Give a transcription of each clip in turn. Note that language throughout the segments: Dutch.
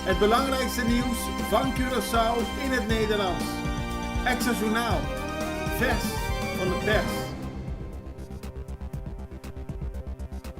Het belangrijkste nieuws van Curaçao in het Nederlands. Extra Journaal. Vers van de pers.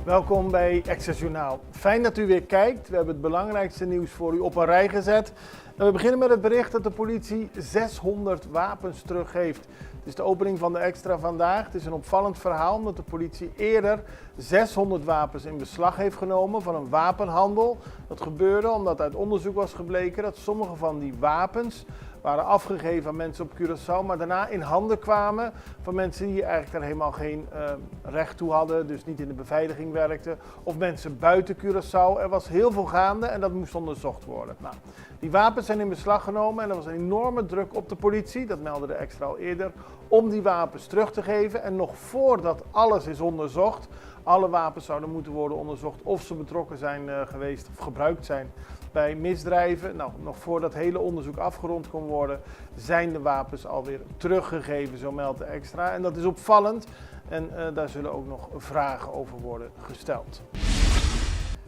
Welkom bij Extra Journaal. Fijn dat u weer kijkt. We hebben het belangrijkste nieuws voor u op een rij gezet. En we beginnen met het bericht dat de politie 600 wapens teruggeeft. Het is de opening van de Extra vandaag. Het is een opvallend verhaal omdat de politie eerder 600 wapens in beslag heeft genomen van een wapenhandel. Dat gebeurde omdat uit onderzoek was gebleken dat sommige van die wapens waren afgegeven aan mensen op Curaçao, maar daarna in handen kwamen van mensen die eigenlijk daar helemaal geen recht toe hadden, dus niet in de beveiliging werkten, of mensen buiten Curaçao. Er was heel veel gaande en dat moest onderzocht worden. Nou, die wapens zijn in beslag genomen en er was een enorme druk op de politie, dat meldde de Extra al eerder, om die wapens terug te geven. En nog voordat alles is onderzocht, alle wapens zouden moeten worden onderzocht of ze betrokken zijn geweest of gebruikt zijn bij misdrijven. Nou, nog voordat het hele onderzoek afgerond kon worden, zijn de wapens alweer teruggegeven, zo meldt de Extra. En dat is opvallend en daar zullen ook nog vragen over worden gesteld.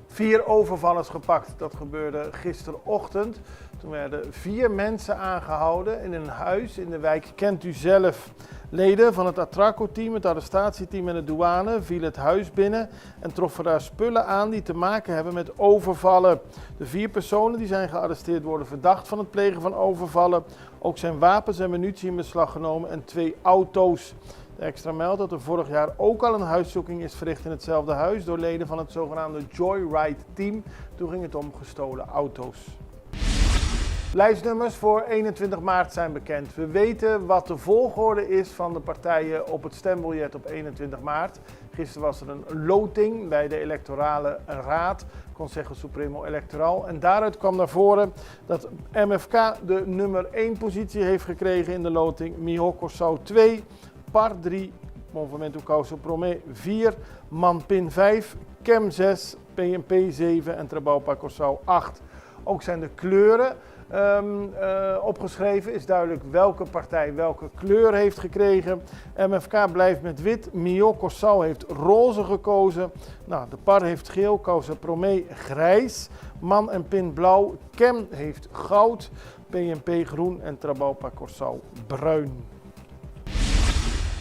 4 overvallers gepakt. Dat gebeurde gisterochtend. Toen werden 4 mensen aangehouden in een huis in de wijk Kent U Zelf. Leden van het Atraco-team, het arrestatieteam en de douane vielen het huis binnen en troffen daar spullen aan die te maken hebben met overvallen. De 4 personen die zijn gearresteerd worden verdacht van het plegen van overvallen. Ook zijn wapens en munitie in beslag genomen en 2 auto's. De Extra meldt dat er vorig jaar ook al een huiszoeking is verricht in hetzelfde huis door leden van het zogenaamde Joyride-team. Toen ging het om gestolen auto's. Lijstnummers voor 21 maart zijn bekend. We weten wat de volgorde is van de partijen op het stembiljet op 21 maart. Gisteren was er een loting bij de electorale raad, Consejo Supremo Electoral. En daaruit kwam naar voren dat MFK de nummer 1 positie heeft gekregen in de loting. Miho Curaçao 2, PAR 3, Movimento Causa Promé 4, MANPIN 5, CEM 6, PNP 7 en Trabalpa Curaçao 8. Ook zijn de kleuren opgeschreven, is duidelijk welke partij welke kleur heeft gekregen. MFK blijft met wit, Miho Curaçao heeft roze gekozen. Nou, de PAR heeft geel, Causa Promé grijs, MAN en PIN blauw, CEM heeft goud, PNP groen en Trabalpa Curaçao bruin.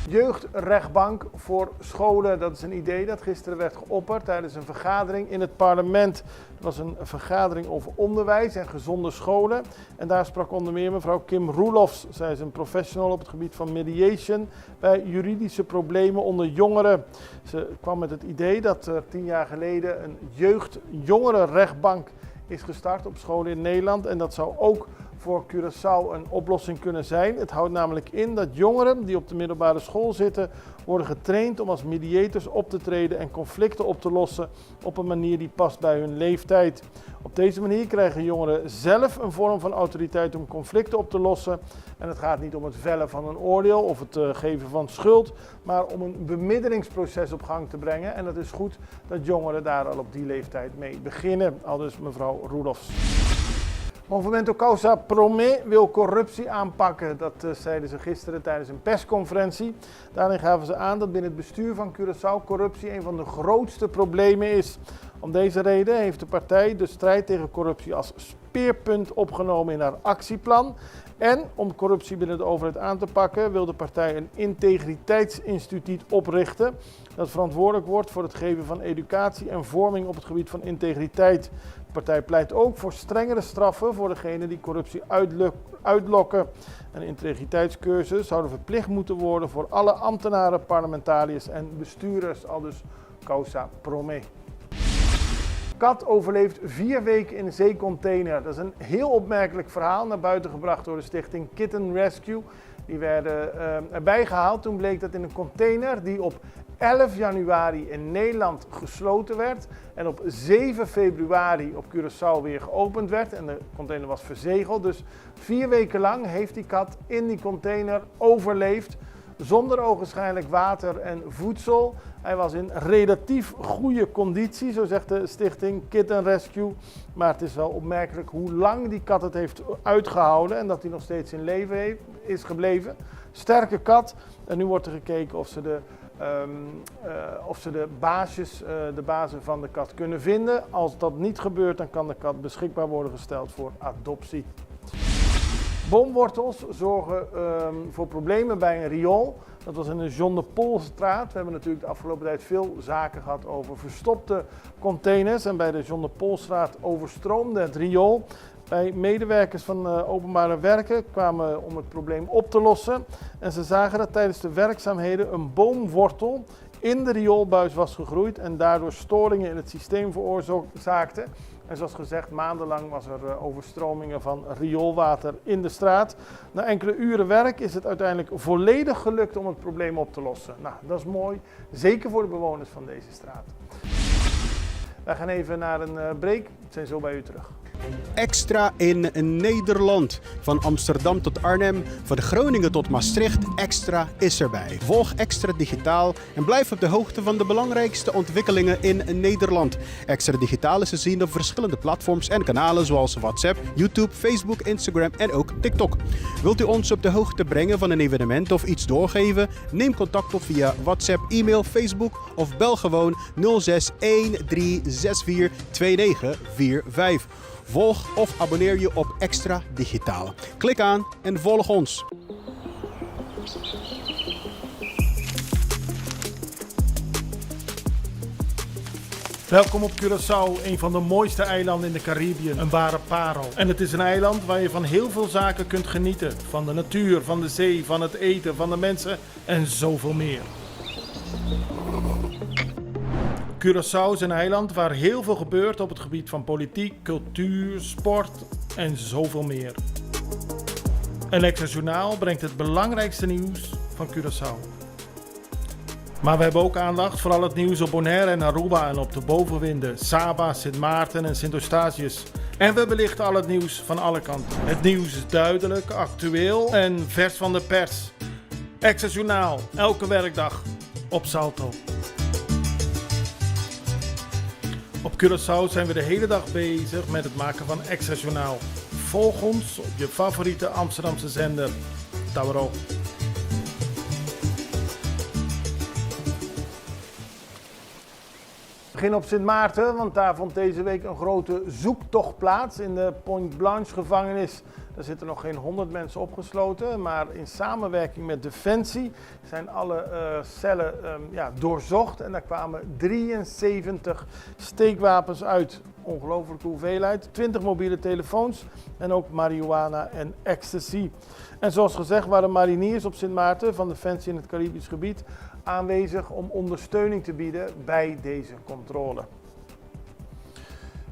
Jeugdrechtbank voor scholen, dat is een idee dat gisteren werd geopperd tijdens een vergadering in het parlement. Het was een vergadering over onderwijs en gezonde scholen. En daar sprak onder meer mevrouw Kim Roelofs. Zij is een professional op het gebied van mediation bij juridische problemen onder jongeren. Ze kwam met het idee dat er 10 jaar geleden een jeugd-jongerenrechtbank is gestart op scholen in Nederland. En dat zou ook voor Curaçao een oplossing kunnen zijn. Het houdt namelijk in dat jongeren die op de middelbare school zitten worden getraind om als mediators op te treden en conflicten op te lossen op een manier die past bij hun leeftijd. Op deze manier krijgen jongeren zelf een vorm van autoriteit om conflicten op te lossen. En het gaat niet om het vellen van een oordeel of het geven van schuld, maar om een bemiddelingsproces op gang te brengen. En het is goed dat jongeren daar al op die leeftijd mee beginnen, aldus mevrouw Roelofs. Movimento Causa Promé wil corruptie aanpakken. Dat zeiden ze gisteren tijdens een persconferentie. Daarin gaven ze aan dat binnen het bestuur van Curaçao corruptie een van de grootste problemen is. Om deze reden heeft de partij de strijd tegen corruptie als speerpunt opgenomen in haar actieplan. En om corruptie binnen de overheid aan te pakken wil de partij een integriteitsinstituut oprichten dat verantwoordelijk wordt voor het geven van educatie en vorming op het gebied van integriteit. De partij pleit ook voor strengere straffen voor degenen die corruptie uitlokken. Een integriteitscursus zou verplicht moeten worden voor alle ambtenaren, parlementariërs en bestuurders, aldus Causa Promé. Kat overleeft 4 weken in een zeecontainer. Dat is een heel opmerkelijk verhaal, naar buiten gebracht door de stichting Kitten Rescue. Die werden erbij gehaald. Toen bleek dat in een container die op 11 januari in Nederland gesloten werd en op 7 februari op Curaçao weer geopend werd en de container was verzegeld. Dus 4 weken lang heeft die kat in die container overleefd zonder ogenschijnlijk water en voedsel. Hij was in relatief goede conditie, zo zegt de stichting Kitten Rescue. Maar het is wel opmerkelijk hoe lang die kat het heeft uitgehouden en dat hij nog steeds in leven is gebleven. Sterke kat. En nu wordt er gekeken of ze de of ze de bazen van de kat kunnen vinden. Als dat niet gebeurt, dan kan de kat beschikbaar worden gesteld voor adoptie. Boomwortels zorgen voor problemen bij een riool. Dat was in de John de Polstraat. We hebben natuurlijk de afgelopen tijd veel zaken gehad over verstopte containers. En bij de John de Polstraat overstroomde het riool. Bij medewerkers van openbare werken kwamen om het probleem op te lossen. En ze zagen dat tijdens de werkzaamheden een boomwortel in de rioolbuis was gegroeid en daardoor storingen in het systeem veroorzaakte. En zoals gezegd, maandenlang was er overstromingen van rioolwater in de straat. Na enkele uren werk is het uiteindelijk volledig gelukt om het probleem op te lossen. Nou, dat is mooi, zeker voor de bewoners van deze straat. Wij gaan even naar een break, we zijn zo bij u terug. Extra in Nederland. Van Amsterdam tot Arnhem, van Groningen tot Maastricht, Extra is erbij. Volg Extra Digitaal en blijf op de hoogte van de belangrijkste ontwikkelingen in Nederland. Extra Digitaal is te zien op verschillende platforms en kanalen zoals WhatsApp, YouTube, Facebook, Instagram en ook TikTok. Wilt u ons op de hoogte brengen van een evenement of iets doorgeven? Neem contact op via WhatsApp, e-mail, Facebook of bel gewoon 06 1364 2945. Volg of abonneer je op Extra Digitaal. Klik aan en volg ons. Welkom op Curaçao, een van de mooiste eilanden in de Caribiën, een ware parel. En het is een eiland waar je van heel veel zaken kunt genieten. Van de natuur, van de zee, van het eten, van de mensen en zoveel meer. Curaçao is een eiland waar heel veel gebeurt op het gebied van politiek, cultuur, sport en zoveel meer. Een Extra Journaal brengt het belangrijkste nieuws van Curaçao. Maar we hebben ook aandacht voor al het nieuws op Bonaire en Aruba en op de bovenwinden, Saba, Sint Maarten en Sint Eustatius. En we belichten al het nieuws van alle kanten. Het nieuws is duidelijk, actueel en vers van de pers. Extra Journaal, elke werkdag op Salto. Op Curaçao zijn we de hele dag bezig met het maken van Extra Journaal. Volg ons op je favoriete Amsterdamse zender, Tauro. We beginnen op Sint Maarten, want daar vond deze week een grote zoektocht plaats in de Pointe Blanche gevangenis. Er zitten nog geen 100 mensen opgesloten, maar in samenwerking met Defensie zijn alle cellen doorzocht en daar kwamen 73 steekwapens uit. Ongelooflijke hoeveelheid, 20 mobiele telefoons en ook marihuana en ecstasy. En zoals gezegd waren mariniers op Sint Maarten van Defensie in het Caribisch gebied aanwezig om ondersteuning te bieden bij deze controle.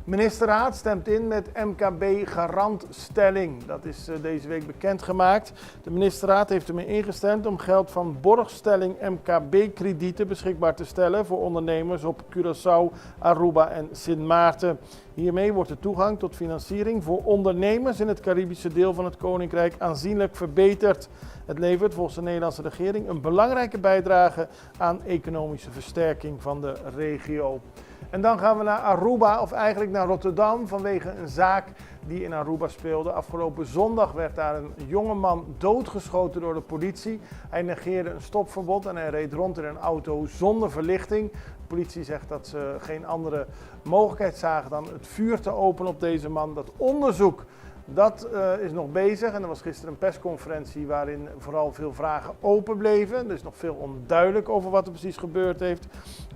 Ministerraad stemt in met MKB-garantstelling. Dat is deze week bekendgemaakt. De ministerraad heeft ermee ingestemd om geld van borgstelling MKB-kredieten beschikbaar te stellen voor ondernemers op Curaçao, Aruba en Sint Maarten. Hiermee wordt de toegang tot financiering voor ondernemers in het Caribische deel van het Koninkrijk aanzienlijk verbeterd. Het levert volgens de Nederlandse regering een belangrijke bijdrage aan economische versterking van de regio. En dan gaan we naar Aruba, of eigenlijk naar Rotterdam, vanwege een zaak die in Aruba speelde. Afgelopen zondag werd daar een jongeman doodgeschoten door de politie. Hij negeerde een stopverbod en hij reed rond in een auto zonder verlichting. De politie zegt dat ze geen andere mogelijkheid zagen dan het vuur te openen op deze man. Dat onderzoek is nog bezig en er was gisteren een persconferentie waarin vooral veel vragen open bleven. Er is nog veel onduidelijk over wat er precies gebeurd heeft.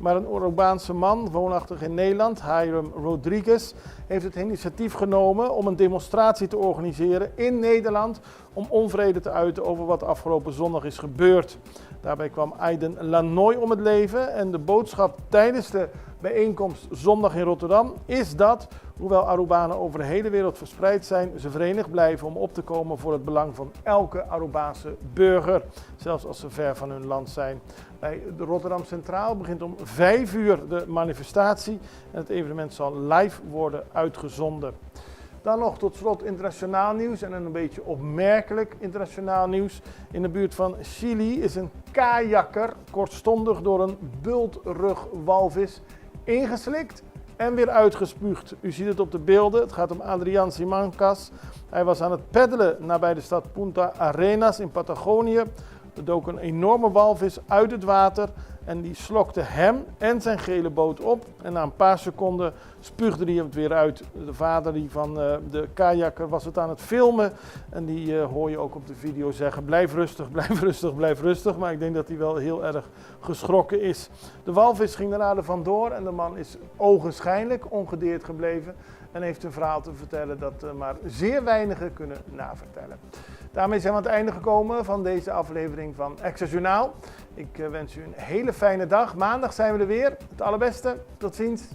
Maar een Arubaanse man, woonachtig in Nederland, Hiram Rodriguez, heeft het initiatief genomen om een demonstratie te organiseren in Nederland om onvrede te uiten over wat afgelopen zondag is gebeurd. Daarbij kwam Aiden Lanoy om het leven en de boodschap tijdens de bijeenkomst zondag in Rotterdam is dat, hoewel Arubanen over de hele wereld verspreid zijn, ze verenigd blijven om op te komen voor het belang van elke Arubaanse burger, zelfs als ze ver van hun land zijn. Bij de Rotterdam Centraal begint om 5 uur de manifestatie en het evenement zal live worden uitgezonden. Dan nog tot slot internationaal nieuws en een beetje opmerkelijk internationaal nieuws. In de buurt van Chili is een kajakker kortstondig door een bultrugwalvis ingeslikt en weer uitgespuugd. U ziet het op de beelden, het gaat om Adrián Simancas. Hij was aan het peddelen nabij de stad Punta Arenas in Patagonië. Er dook een enorme walvis uit het water En die slokte hem en zijn gele boot op. En na een paar seconden spuugde hij het weer uit. De vader van de kajakker was het aan het filmen. En die hoor je ook op de video zeggen, blijf rustig, blijf rustig, blijf rustig. Maar ik denk dat hij wel heel erg geschrokken is. De walvis ging daarna er vandoor en de man is ogenschijnlijk ongedeerd gebleven. En heeft een verhaal te vertellen dat maar zeer weinigen kunnen navertellen. Daarmee zijn we aan het einde gekomen van deze aflevering van Extra Journaal. Ik wens u een hele fijne dag. Maandag zijn we er weer. Het allerbeste. Tot ziens.